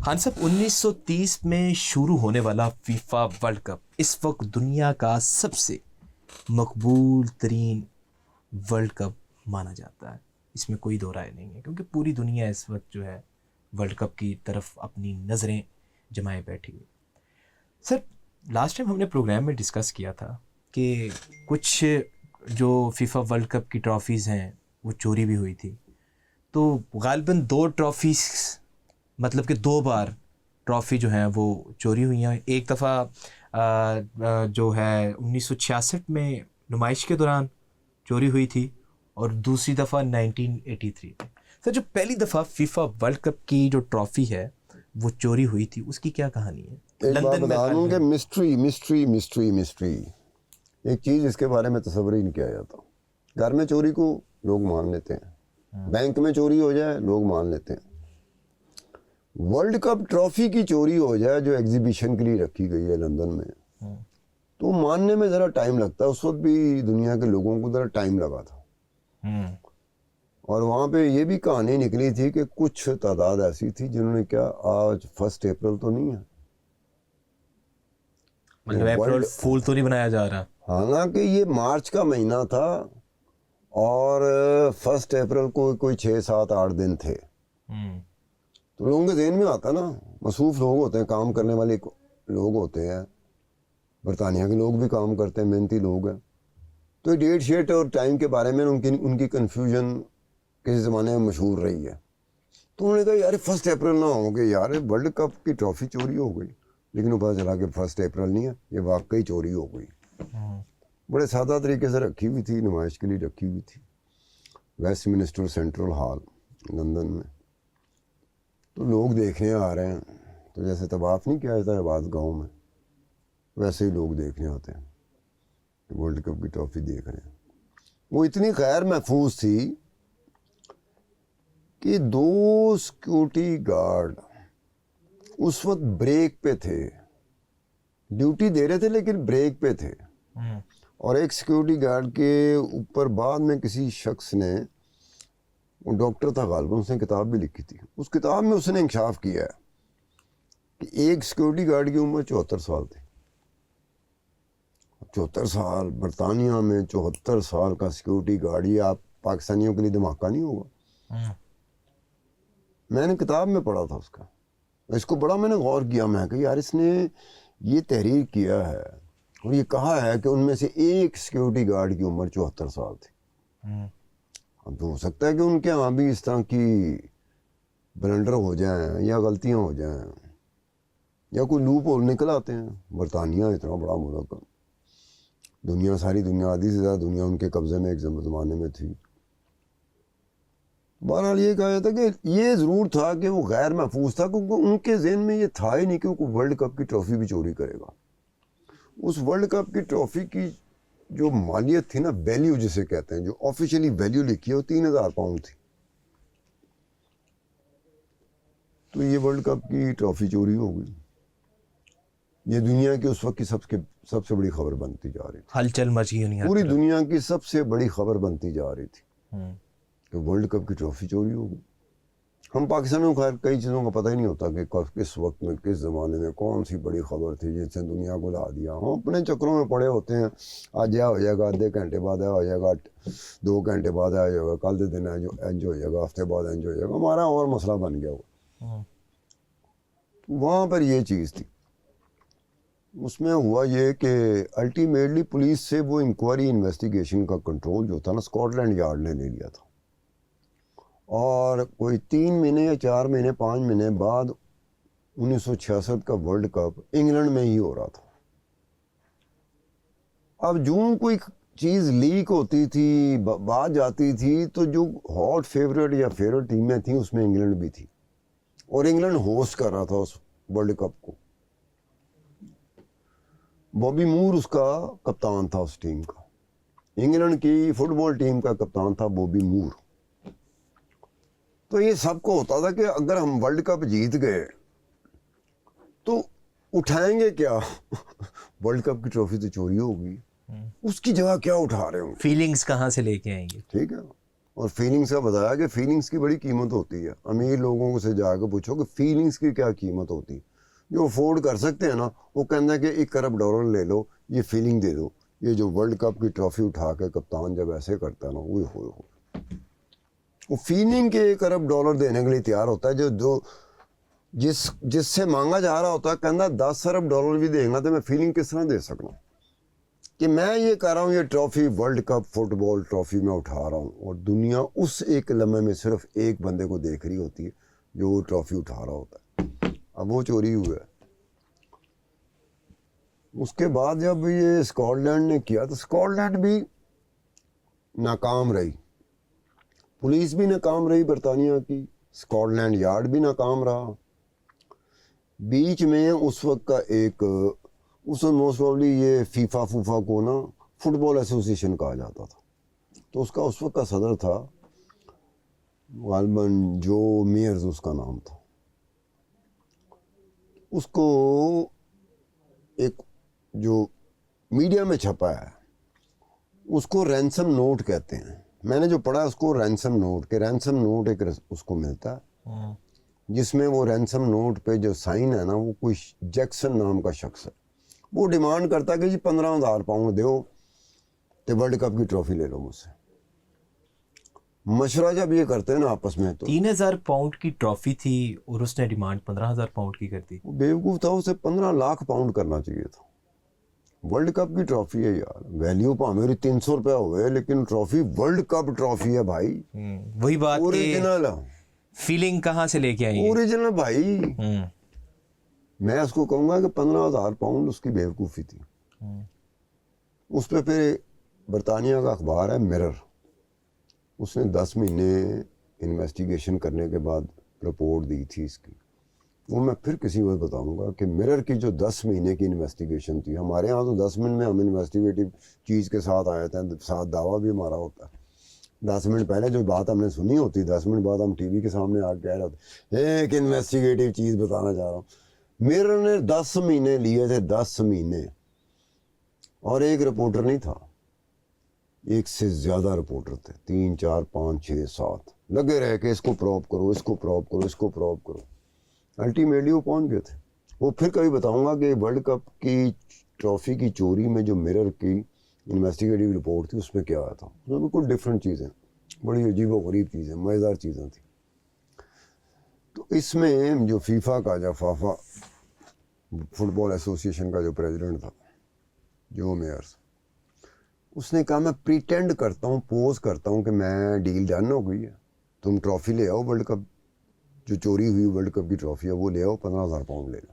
خان صاحب 1930 میں شروع ہونے والا فیفا ورلڈ کپ اس وقت دنیا کا سب سے مقبول ترین ورلڈ کپ مانا جاتا ہے. اس میں کوئی دو رائے نہیں ہے کیونکہ پوری دنیا اس وقت جو ہے ورلڈ کپ کی طرف اپنی نظریں جمائے بیٹھی ہوئی. سر لاسٹ ٹائم ہم نے پروگرام میں ڈسکس کیا تھا کہ کچھ جو فیفا ورلڈ کپ کی ٹرافیز ہیں وہ چوری بھی ہوئی تھی. تو غالباً 2 ٹرافیز مطلب کہ 2 بار ٹرافی جو ہیں وہ چوری ہوئی ہیں. ایک دفعہ جو ہے 1966 میں نمائش کے دوران چوری ہوئی تھی اور دوسری دفعہ 1983 میں. سر جو پہلی دفعہ فیفا ورلڈ کپ کی جو ٹرافی ہے وہ چوری ہوئی تھی اس کی کیا کہانی ہے؟ ایک بات بتا دوں کہ مسٹری ایک چیز اس کے بارے میں تصور ہی نہیں کیا جاتا. گھر میں چوری کو لوگ مان لیتے ہیں, بینک میں چوری ہو جائے لوگ مان لیتے ہیں, ورلڈ کپ ٹرافی کی چوری ہو جائے جو ایگزیبیشن کے لیے رکھی گئی ہے لندن میں, تو ماننے میں ذرا ٹائم لگتا ہے. اس وقت بھی دنیا کے لوگوں کو ذرا ٹائم لگا تھا. اور وہاں پہ یہ بھی کہانی نکلی تھی کہ کچھ تعداد ایسی تھی جنہوں نے کیا آج 1 اپریل تو نہیں ہے, مطلب اپریل فول تو نہیں بنایا جا رہا, حالانکہ یہ مارچ کا مہینہ تھا اور 1 اپریل کو کوئی 6, 7, 8 دن تھے. تو لوگوں کے ذہن میں آتا نا, مصروف لوگ ہوتے ہیں, کام کرنے والے لوگ ہوتے ہیں, برطانیہ کے لوگ بھی کام کرتے ہیں, محنتی لوگ ہیں. تو ڈیٹ شیٹ اور ٹائم کے بارے میں ان کی کنفیوژن کسی زمانے میں مشہور رہی ہے. تو انہوں نے کہا یار 1 اپریل نہ ہو کہ یار ورلڈ کپ کی ٹرافی چوری ہو گئی, لیکن وہ پتہ چلا کہ 1 اپریل نہیں ہے, یہ واقعی چوری ہو گئی. بڑے سادہ طریقے سے رکھی ہوئی تھی, نمائش کے لیے رکھی ہوئی تھی, Westminster central hall London میں. تو لوگ دیکھنے آ رہے ہیں, تو جیسے طواف نہیں کیا جاتا ہے بعض گاؤں میں, ویسے ہی لوگ دیکھنے آتے ہیں, ورلڈ کپ کی ٹرافی دیکھ رہے ہیں. وہ اتنی غیر محفوظ تھی کہ 2 سیکورٹی گارڈ اس وقت بریک پہ تھے, ڈیوٹی دے رہے تھے لیکن بریک پہ تھے. اور ایک سیکورٹی گارڈ کے اوپر بعد میں کسی شخص نے, وہ ڈاکٹر تھا غالباً, اس نے کتاب بھی لکھی تھی. اس کتاب میں اس نے انکشاف کیا ہے کہ ایک سیکورٹی گارڈ کی عمر 74 سال تھی. 74 سال برطانیہ میں, 74 سال کا سیکورٹی گارڈ, یہ آپ پاکستانیوں کے لیے دھماکہ نہیں ہوگا؟ میں نے کتاب میں پڑھا تھا اس کا, اس کو بڑا میں نے غور کیا. میں کہ یار اس نے یہ تحریر کیا ہے اور یہ کہا ہے کہ ان میں سے ایک سیکورٹی گارڈ کی عمر 74 سال تھی. اب تو ہو سکتا ہے کہ ان کے یہاں بھی اس طرح کی بلنڈر ہو جائیں یا غلطیاں ہو جائیں یا کوئی لوپ ہول نکل آتے ہیں. برطانیہ اتنا بڑا ملک, دنیا, ساری دنیا, آدھی سے زیادہ دنیا ان کے قبضے میں ایک زمانے میں تھی. بہرحال یہ کہا جاتا کہ یہ ضرور تھا کہ وہ غیر محفوظ تھا, کیونکہ ان کے ذہن میں یہ تھا ہی نہیں کہ وہ ورلڈ کپ کی ٹرافی بھی چوری کرے گا. اس ورلڈ کپ کی ٹرافی کی جو مالیت تھی نا, ویلیو جسے کہتے ہیں, جو آفیشیلی ویلیو لکھی ہے وہ 3000 پاؤنڈ تھی. تو یہ ورلڈ کپ کی ٹرافی چوری ہو گئی. یہ دنیا کی اس وقت کی سب سے بڑی خبر بنتی جا رہی تھی. ہلچل مچی ہوئی, پوری دنیا کی سب سے بڑی خبر بنتی جا رہی تھی کہ ورلڈ کپ کی ٹرافی چوری ہو گئی. ہم پاکستان میں خیر کئی چیزوں کا پتہ ہی نہیں ہوتا کہ کس وقت میں, کس زمانے میں کون سی بڑی خبر تھی جس نے دنیا کو لا دیا. ہم اپنے چکروں میں پڑے ہوتے ہیں, آج یہ ہو جائے گا, آدھے گھنٹے بعد ہو جائے گا, 2 گھنٹے بعد ہو جائے گا, کل دن انج ہو جائے گا, ہفتے بعد انج ہو جائے گا. ہمارا اور مسئلہ بن گیا ہوا. وہاں پر یہ چیز تھی. اس میں ہوا یہ کہ الٹیمیٹلی پولیس سے وہ انکوائری انویسٹیگیشن کا کنٹرول جو تھا نا, اسکاٹ لینڈ یارڈ نے لے لیا تھا. اور کوئی 3 مہینے یا 4 مہینے 5 مہینے بعد 1966 کا ورلڈ کپ انگلینڈ میں ہی ہو رہا تھا. اب جو کوئی چیز لیک ہوتی تھی, بات جاتی تھی, تو جو ہاٹ فیوریٹ یا فیوریٹ ٹیمیں تھیں اس میں انگلینڈ بھی تھی, اور انگلینڈ ہوسٹ کر رہا تھا اس ورلڈ کپ کو. بابی مور اس کا کپتان تھا, اس ٹیم کا, انگلینڈ کی فٹ بال ٹیم کا کپتان تھا بابی مور. تو یہ سب کو ہوتا تھا کہ اگر ہم ورلڈ کپ جیت گئے تو اٹھائیں گے کیا؟ ورلڈ کپ کی ٹرافی تو چوری ہو گئی, اس کی جگہ کیا اٹھا رہے ہوں, فیلنگز کہاں سے لے کے آئیں گے. ٹھیک ہے. اور فیلنگس کا بتایا کہ فیلنگس کی بڑی قیمت ہوتی ہے. امیر لوگوں سے جا کے پوچھو کہ فیلنگس کی کیا قیمت ہوتی ہے. جو افورڈ کر سکتے ہیں نا وہ کہنا ہے کہ $1 کروڑ لے لو, یہ فیلنگ دے دو. یہ جو ورلڈ کپ کی ٹرافی اٹھا کے کپتان جب ایسے کرتا ہے نا, وہ فیلنگ کے $1 کروڑ دینے کے لیے تیار ہوتا ہے. جو جس سے مانگا جا رہا ہوتا ہے کہنا $10 ارب بھی دیں گا تو میں فیلنگ کس طرح دے سکتا ہوں کہ میں یہ کر رہا ہوں, یہ ٹرافی ورلڈ کپ فٹ بال ٹرافی میں اٹھا رہا ہوں, اور دنیا اس ایک لمحے میں صرف ایک بندے کو دیکھ رہی ہوتی ہے جو وہ ٹرافی اٹھا رہا ہوتا ہے. اب وہ چوری ہوا ہے. اس کے بعد جب یہ اسکاٹ لینڈ نے کیا تو اسکاٹ لینڈ بھی ناکام رہی, پولیس بھی ناکام رہی برطانیہ کی, اسکاٹ لینڈ یارڈ بھی ناکام رہا. بیچ میں اس وقت کا ایک اس موسٹ پرابلی یہ فیفا کو نا فٹ بال ایسوسیشن کہا جاتا تھا, تو اس کا اس وقت کا صدر تھا غالباً جو میئرز اس کا نام تھا. اس کو ایک جو میڈیا میں چھپا ہے اس کو رینسم نوٹ کہتے ہیں. میں نے جو پڑھا اس کو رینسم نوٹ, کہ رینسم نوٹ ایک اس کو ملتا ہے جس میں وہ رینسم نوٹ پہ جو سائن ہے نا وہ کوئی جیکسن نام کا شخص ہے, وہ ڈیمانڈ کرتا ہے کہ جی £15,000 دیو تو ورلڈ کپ کی ٹرافی لے لو مجھ سے. مشورہ جب یہ کرتے ہیں نا آپس میں تو £3,000 کی ٹرافی تھی اور اس نے ڈیمانڈ £15,000 کی کر دی. وہ بیوقوف تھا, اسے £15 لاکھ کرنا چاہیے تھا. ورلڈ کپ کی ٹرافی ہے یار, ویلیو پہ میری ₹300 ہوئے لیکن ٹرافی ورلڈ کپ ٹرافی ہے بھائی. وہی بات کہ اوریجنل فیلنگ کہاں سے لے کے آئی, اوریجنل بھائی. میں اس کو کہوں گا کہ £15,000 اس کی بیوقوفی تھی. اس پہ پھر برطانیہ کا اخبار ہے مرر, اس نے 10 مہینے انویسٹیگیشن کرنے کے بعد رپورٹ دی تھی اس کی. وہ میں پھر کسی وقت بتاؤں گا کہ مرر کی جو 10 مہینے کی انویسٹیگیشن تھی, ہمارے ہاں تو 10 منٹ میں ہم انویسٹیگیٹو چیز کے ساتھ آئے تھے, ساتھ دعویٰ بھی ہمارا ہوتا ہے. 10 منٹ پہلے جو بات ہم نے سنی ہوتی, 10 منٹ بعد ہم ٹی وی کے سامنے آ کے کہہ رہے ہوتے ایک انویسٹیگیٹو چیز بتانا چاہ رہا ہوں. مرر نے 10 مہینے لیے تھے, 10 مہینے, اور ایک رپورٹر نہیں تھا, ایک سے زیادہ رپورٹر تھے, 3 4 5 6 7 لگے رہے کہ اس کو پروب کرو, اس کو پروب کرو, اس کو پروب کرو. الٹیمیٹلی وہ پہنچ گئے تھے. وہ پھر کبھی بتاؤں گا کہ ورلڈ کپ کی ٹرافی کی چوری میں جو مرر کی انویسٹیگیٹو رپورٹ تھی اس میں کیا آیا تھا, اس میں بالکل ڈفرینٹ چیزیں, بڑی عجیب و غریب چیزیں, مزیدار چیزیں تھیں. تو اس میں جو فیفا کا جو فافا فٹ بال ایسوسیشن کا جو پریزیڈنٹ تھا جو میئرز, اس نے کہا میں پریٹینڈ کرتا ہوں, پوز کرتا ہوں کہ میں ڈیل ڈن ہو گئی ہے, تم ٹرافی لے آؤ ورلڈ کپ, جو چوری ہوئی ورلڈ کپ کی ٹرافی ہے وہ لے آؤ, £15,000 لے لو.